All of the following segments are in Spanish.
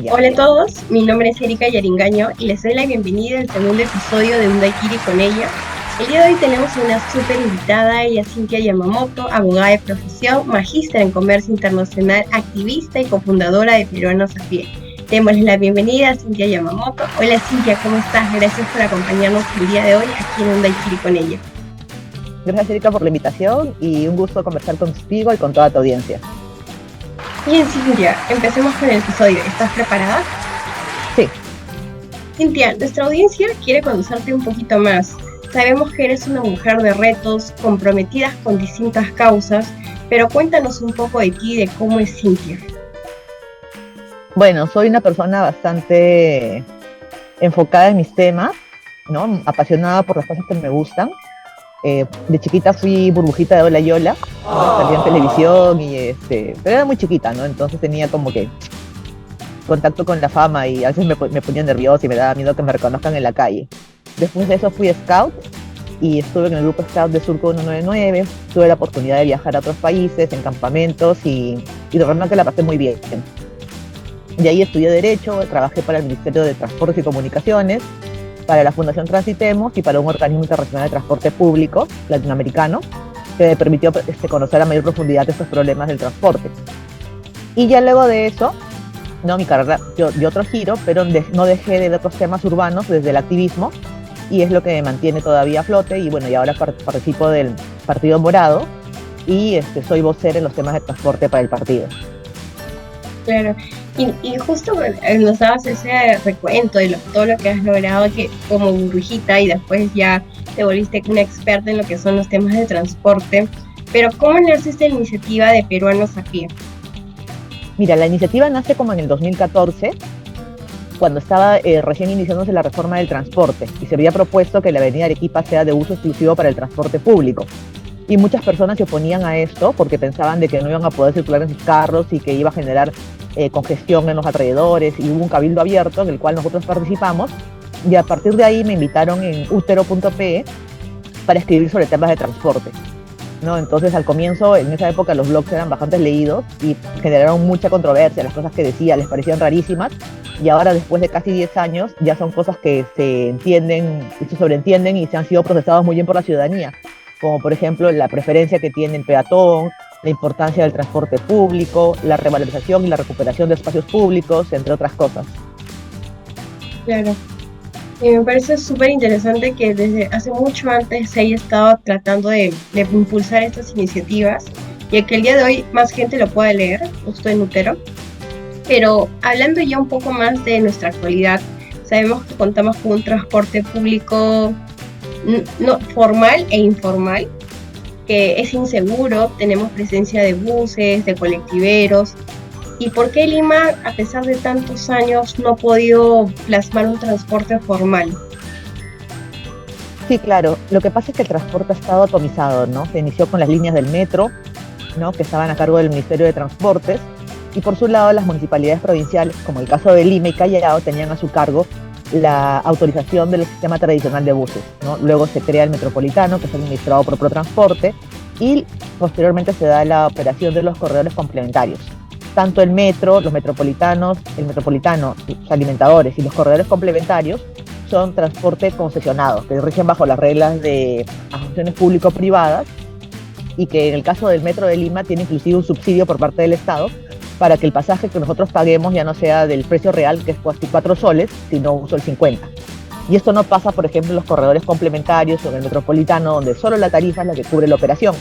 Hola a todos, mi nombre es Erika Yaringaño y les doy la bienvenida al segundo episodio de Un Daiquiri con ella. El día de hoy tenemos una súper invitada, ella es Cynthia Yamamoto, abogada de profesión, magíster en comercio internacional, activista y cofundadora de Peruanos a Pie. Démosle la bienvenida a Cynthia Yamamoto. Hola Cynthia, ¿cómo estás? Gracias por acompañarnos el día de hoy aquí en Un Daiquiri con ella. Gracias, Erika, por la invitación y un gusto conversar contigo y con toda tu audiencia. Bien, Cynthia, empecemos con el episodio. ¿Estás preparada? Sí. Cynthia, nuestra audiencia quiere conocerte un poquito más. Sabemos que eres una mujer de retos, comprometidas con distintas causas, pero cuéntanos un poco de ti, de cómo es Cynthia. Bueno, soy una persona bastante enfocada en mis temas, ¿no? Apasionada por las cosas que me gustan. De chiquita fui burbujita de Hola Yola, salía en televisión pero era muy chiquita, ¿no? Entonces tenía como que contacto con la fama y a veces me ponía nerviosa y me daba miedo que me reconozcan en la calle. Después de eso fui scout y estuve en el grupo scout de Surco 199, tuve la oportunidad de viajar a otros países, en campamentos y de verdad que la pasé muy bien. De ahí estudié Derecho, trabajé para el Ministerio de Transportes y Comunicaciones, para la Fundación Transitemos y para un organismo internacional de transporte público latinoamericano que me permitió conocer a mayor profundidad estos problemas del transporte. Y ya luego de eso, mi carrera dio otro giro, pero no dejé de ver otros temas urbanos desde el activismo y es lo que me mantiene todavía a flote y bueno, y ahora participo del Partido Morado y soy vocera en los temas de transporte para el partido. Claro, y justo nos dabas ese recuento de todo lo que has logrado que como burbujita y después ya te volviste una experta en lo que son los temas de transporte, pero ¿cómo nace esta iniciativa de Peruanos a Pie? Mira, la iniciativa nace como en el 2014, cuando estaba recién iniciándose la reforma del transporte y se había propuesto que la avenida Arequipa sea de uso exclusivo para el transporte público. Y muchas personas se oponían a esto porque pensaban de que no iban a poder circular en sus carros y que iba a generar congestión en los alrededores, y hubo un cabildo abierto en el cual nosotros participamos y a partir de ahí me invitaron en utero.pe para escribir sobre temas de transporte, ¿no? Entonces al comienzo, en esa época, los blogs eran bastante leídos y generaron mucha controversia, las cosas que decía les parecían rarísimas y ahora después de casi 10 años ya son cosas que se entienden y se sobreentienden y se han sido procesados muy bien por la ciudadanía, como por ejemplo la preferencia que tiene el peatón, la importancia del transporte público, la revalorización y la recuperación de espacios públicos, entre otras cosas. Claro, y me parece súper interesante que desde hace mucho antes se haya estado tratando de impulsar estas iniciativas y que el día de hoy más gente lo pueda leer, justo en Utero. Pero hablando ya un poco más de nuestra actualidad, sabemos que contamos con un transporte público no formal e informal, que es inseguro, tenemos presencia de buses, de colectiveros. ¿Y por qué Lima, a pesar de tantos años, no ha podido plasmar un transporte formal? Sí, claro. Lo que pasa es que el transporte ha estado atomizado, ¿no? Se inició con las líneas del metro, ¿no? Que estaban a cargo del Ministerio de Transportes, y por su lado las municipalidades provinciales, como el caso de Lima y Callao, tenían a su cargo la autorización del sistema tradicional de buses, ¿no? Luego se crea el metropolitano, que es administrado por Protransporte, y posteriormente se da la operación de los corredores complementarios. Tanto el metro, los metropolitanos, el metropolitano, los alimentadores y los corredores complementarios son transporte concesionados, que rigen bajo las reglas de asociaciones público-privadas y que en el caso del metro de Lima tiene inclusive un subsidio por parte del Estado para que el pasaje que nosotros paguemos ya no sea del precio real, que es 4 soles, sino uso el 50. Y esto no pasa, por ejemplo, en los corredores complementarios o en el metropolitano, donde solo la tarifa es la que cubre la operación.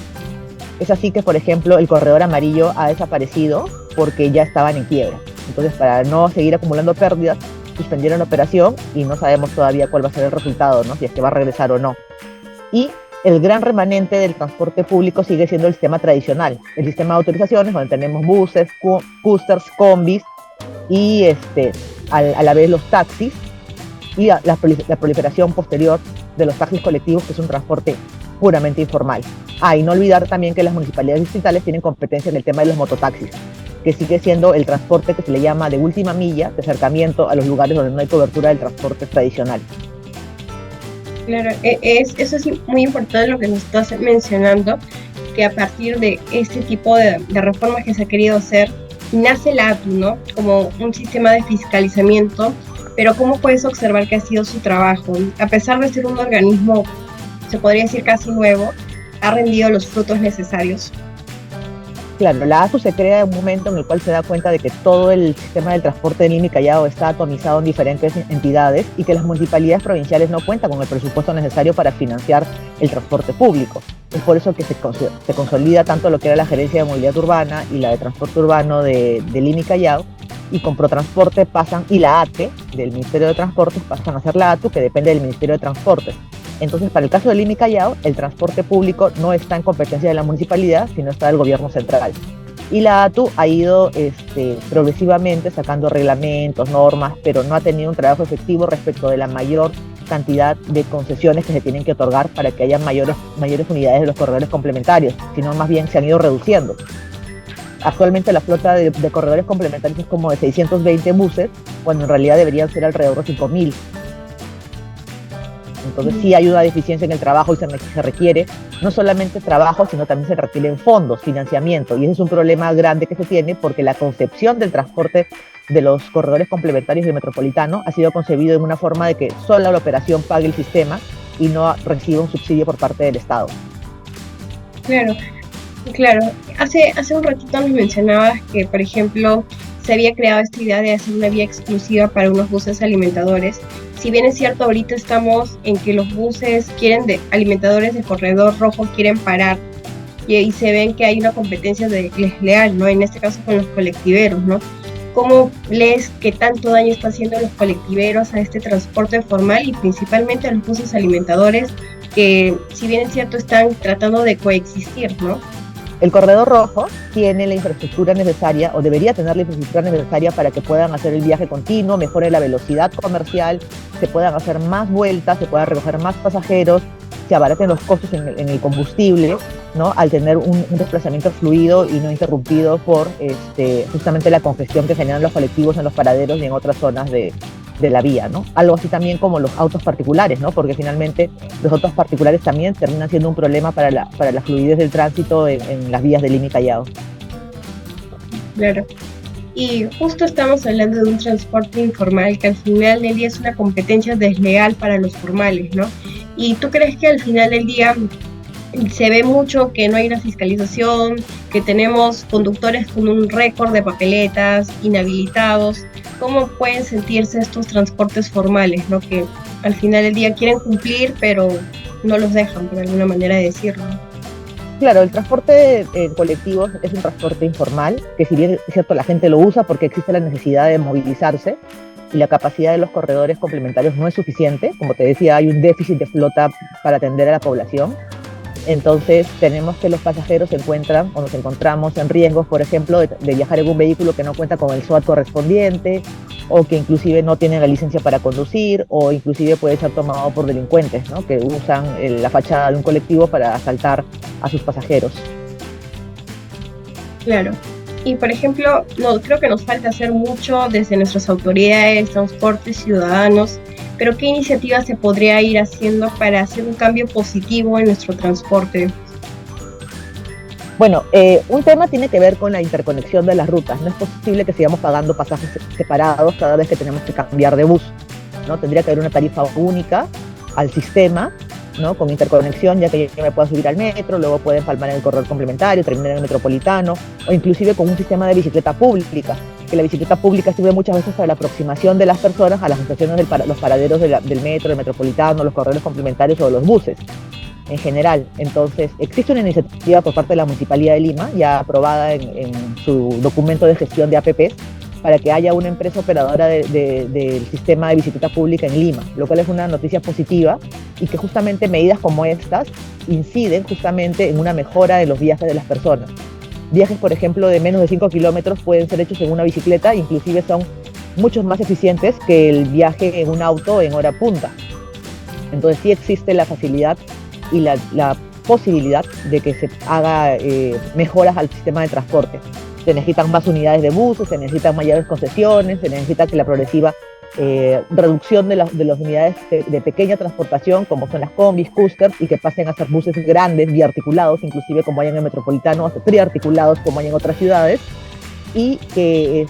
Es así que, por ejemplo, el corredor amarillo ha desaparecido porque ya estaban en quiebra. Entonces, para no seguir acumulando pérdidas, suspendieron la operación y no sabemos todavía cuál va a ser el resultado, ¿no? Si es que va a regresar o no. Y el gran remanente del transporte público sigue siendo el sistema tradicional, el sistema de autorizaciones, donde tenemos buses, coasters, combis y a la vez los taxis y la proliferación posterior de los taxis colectivos, que es un transporte puramente informal. Y no olvidar también que las municipalidades distritales tienen competencia en el tema de los mototaxis, que sigue siendo el transporte que se le llama de última milla, de acercamiento a los lugares donde no hay cobertura del transporte tradicional. Claro, eso es muy importante lo que nos estás mencionando, que a partir de este tipo de reformas que se ha querido hacer, nace la ATU, ¿no? Como un sistema de fiscalizamiento, pero ¿cómo puedes observar que ha sido su trabajo? A pesar de ser un organismo, se podría decir casi nuevo, ha rendido los frutos necesarios. Claro, la ASU se crea en un momento en el cual se da cuenta de que todo el sistema del transporte de Lima y Callao está atomizado en diferentes entidades y que las municipalidades provinciales no cuentan con el presupuesto necesario para financiar el transporte público. Es por eso que se consolida tanto lo que era la gerencia de movilidad urbana y la de transporte urbano de Lima y Callao, y con Protransporte pasan, y la ATE del Ministerio de Transportes pasan a ser la ATU, que depende del Ministerio de Transportes. Entonces, para el caso de Lima y Callao, el transporte público no está en competencia de la municipalidad, sino está del gobierno central. Y la ATU ha ido progresivamente sacando reglamentos, normas, pero no ha tenido un trabajo efectivo respecto de la mayor cantidad de concesiones que se tienen que otorgar para que haya mayores unidades de los corredores complementarios, sino más bien se han ido reduciendo. Actualmente la flota de corredores complementarios es como de 620 buses, cuando en realidad deberían ser alrededor de 5.000. Entonces sí hay una deficiencia en el trabajo y se requiere no solamente trabajo, sino también se requieren fondos, financiamiento. Y ese es un problema grande que se tiene porque la concepción del transporte de los corredores complementarios del metropolitano ha sido concebido en una forma de que solo la operación pague el sistema y no reciba un subsidio por parte del Estado. Claro, claro. Hace un ratito nos mencionabas que, por ejemplo, se había creado esta idea de hacer una vía exclusiva para unos buses alimentadores. Si bien es cierto, ahorita estamos en que los buses alimentadores de corredor rojo quieren parar y se ven que hay una competencia desleal, ¿no? En este caso con los colectiveros, ¿no? ¿Cómo lees que tanto daño está haciendo los colectiveros a este transporte formal y principalmente a los buses alimentadores que, si bien es cierto, están tratando de coexistir, ¿no? El corredor rojo tiene la infraestructura necesaria, o debería tener la infraestructura necesaria para que puedan hacer el viaje continuo, mejore la velocidad comercial, se puedan hacer más vueltas, se puedan recoger más pasajeros, se abaraten los costos en el combustible, ¿no? Al tener un desplazamiento fluido y no interrumpido por justamente la congestión que generan los colectivos en los paraderos y en otras zonas de la vía, ¿no? Algo así también como los autos particulares, ¿no? Porque finalmente los autos particulares también terminan siendo un problema para la fluidez del tránsito en las vías de Lima y Callao. Claro. Y justo estamos hablando de un transporte informal que al final del día es una competencia desleal para los formales, ¿no? ¿Y tú crees que al final del día se ve mucho que no hay una fiscalización, que tenemos conductores con un récord de papeletas, inhabilitados? ¿Cómo pueden sentirse estos transportes formales, ¿no? Que al final del día quieren cumplir, pero no los dejan, por alguna manera de decirlo. Claro, el transporte en colectivos es un transporte informal, que si bien es cierto la gente lo usa porque existe la necesidad de movilizarse y la capacidad de los corredores complementarios no es suficiente. Como te decía, hay un déficit de flota para atender a la población. Entonces tenemos que los pasajeros se encuentran o nos encontramos en riesgos, por ejemplo, de viajar en un vehículo que no cuenta con el SOAT correspondiente, o que inclusive no tienen la licencia para conducir, o inclusive puede ser tomado por delincuentes, ¿no? Que usan la fachada de un colectivo para asaltar a sus pasajeros. Claro. Y por ejemplo, no, creo que nos falta hacer mucho desde nuestras autoridades, transportes, ciudadanos, pero ¿qué iniciativas se podría ir haciendo para hacer un cambio positivo en nuestro transporte? Bueno, un tema tiene que ver con la interconexión de las rutas. No es posible que sigamos pagando pasajes separados cada vez que tenemos que cambiar de bus, ¿no? Tendría que haber una tarifa única al sistema, ¿no? Con interconexión, ya que yo me pueda subir al metro, luego pueden palmar en el corredor complementario, terminar en el metropolitano, o inclusive con un sistema de bicicleta pública, que la bicicleta pública sirve muchas veces para la aproximación de las personas a las estaciones los paraderos del metro, del metropolitano, los corredores complementarios o los buses en general. Entonces, existe una iniciativa por parte de la Municipalidad de Lima, ya aprobada en su documento de gestión de APPs, para que haya una empresa operadora del sistema de bicicleta pública en Lima, lo cual es una noticia positiva, y que justamente medidas como estas inciden justamente en una mejora de los viajes de las personas. Viajes, por ejemplo, de menos de 5 kilómetros pueden ser hechos en una bicicleta, inclusive son muchos más eficientes que el viaje en un auto en hora punta. Entonces sí existe la facilidad y la posibilidad de que se haga mejoras al sistema de transporte. Se necesitan más unidades de buses, se necesitan mayores concesiones, se necesita que la progresiva reducción de las unidades de pequeña transportación, como son las combis, coasters, y que pasen a ser buses grandes, biarticulados, inclusive como hay en el metropolitano, hasta triarticulados como hay en otras ciudades, y que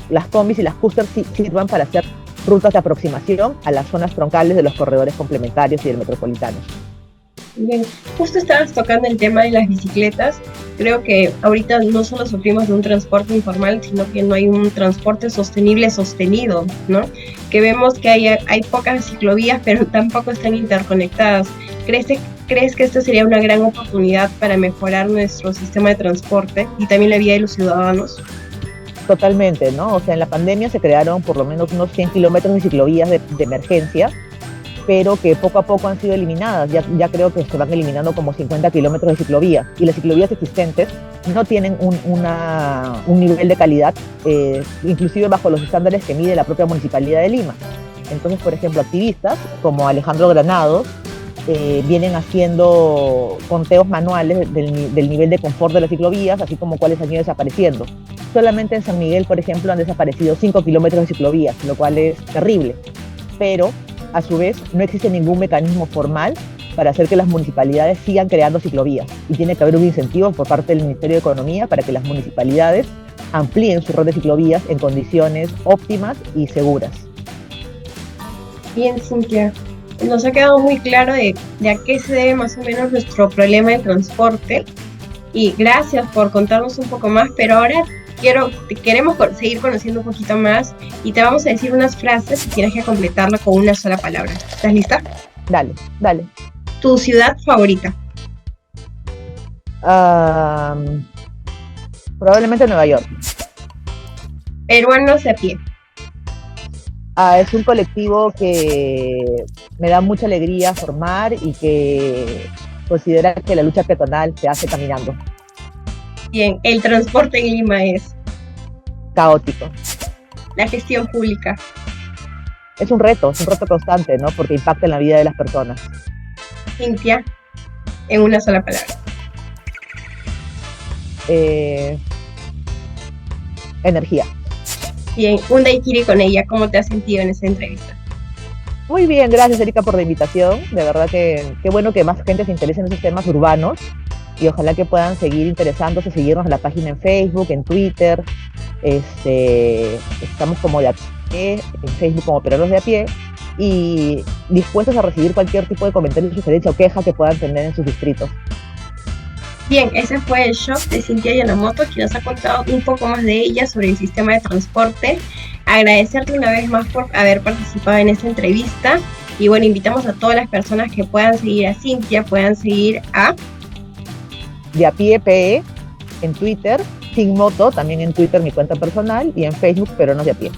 las combis y las coasters sirvan para hacer rutas de aproximación a las zonas troncales de los corredores complementarios y del metropolitano. Bien, justo estabas tocando el tema de las bicicletas. Creo que ahorita no solo sufrimos de un transporte informal, sino que no hay un transporte sostenible sostenido, ¿no? Que vemos que hay pocas ciclovías, pero tampoco están interconectadas. ¿Crees que esta sería una gran oportunidad para mejorar nuestro sistema de transporte y también la vida de los ciudadanos? Totalmente, ¿no? O sea, en la pandemia se crearon por lo menos unos 100 kilómetros de ciclovías de emergencia, pero que poco a poco han sido eliminadas. Ya creo que se van eliminando como 50 kilómetros de ciclovías. Y las ciclovías existentes no tienen un nivel de calidad, inclusive bajo los estándares que mide la propia Municipalidad de Lima. Entonces, por ejemplo, activistas como Alejandro Granados vienen haciendo conteos manuales del nivel de confort de las ciclovías, así como cuáles han ido desapareciendo. Solamente en San Miguel, por ejemplo, han desaparecido 5 kilómetros de ciclovías, lo cual es terrible. Pero a su vez, no existe ningún mecanismo formal para hacer que las municipalidades sigan creando ciclovías. Y tiene que haber un incentivo por parte del Ministerio de Economía para que las municipalidades amplíen su red de ciclovías en condiciones óptimas y seguras. Bien, Cintia, nos ha quedado muy claro de a qué se debe más o menos nuestro problema de transporte. Y gracias por contarnos un poco más, pero ahora queremos seguir conociendo un poquito más y te vamos a decir unas frases y tienes que completarla con una sola palabra. ¿Estás lista? Dale. ¿Tu ciudad favorita? Probablemente Nueva York. Peruanos de a pie. Es un colectivo que me da mucha alegría formar y que considera que la lucha peatonal se hace caminando. Bien, el transporte en Lima es caótico. La gestión pública. Es un reto constante, ¿no? Porque impacta en la vida de las personas. Cintia, en una sola palabra. Energía. Bien, un daiquiri con ella, ¿cómo te has sentido en esta entrevista? Muy bien, gracias Erika por la invitación. De verdad que qué bueno que más gente se interese en esos temas urbanos y ojalá que puedan seguir interesándose, seguirnos en la página en Facebook, en Twitter. Estamos como de a pie, en Facebook como Peruanos de a pie y dispuestos a recibir cualquier tipo de comentario, sugerencia o queja que puedan tener en sus distritos. Bien, ese fue el show de Cintia Yanamoto, que nos ha contado un poco más de ella sobre el sistema de transporte. Agradecerte una vez más por haber participado en esta entrevista y bueno, invitamos a todas las personas que puedan seguir a Cintia, puedan seguir a De a pie PE en Twitter, Sin Moto también en Twitter mi cuenta personal y en Facebook Peruanos de a pie.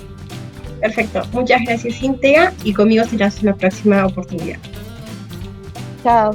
Perfecto, muchas gracias Cintia y conmigo serás una próxima oportunidad. Chao.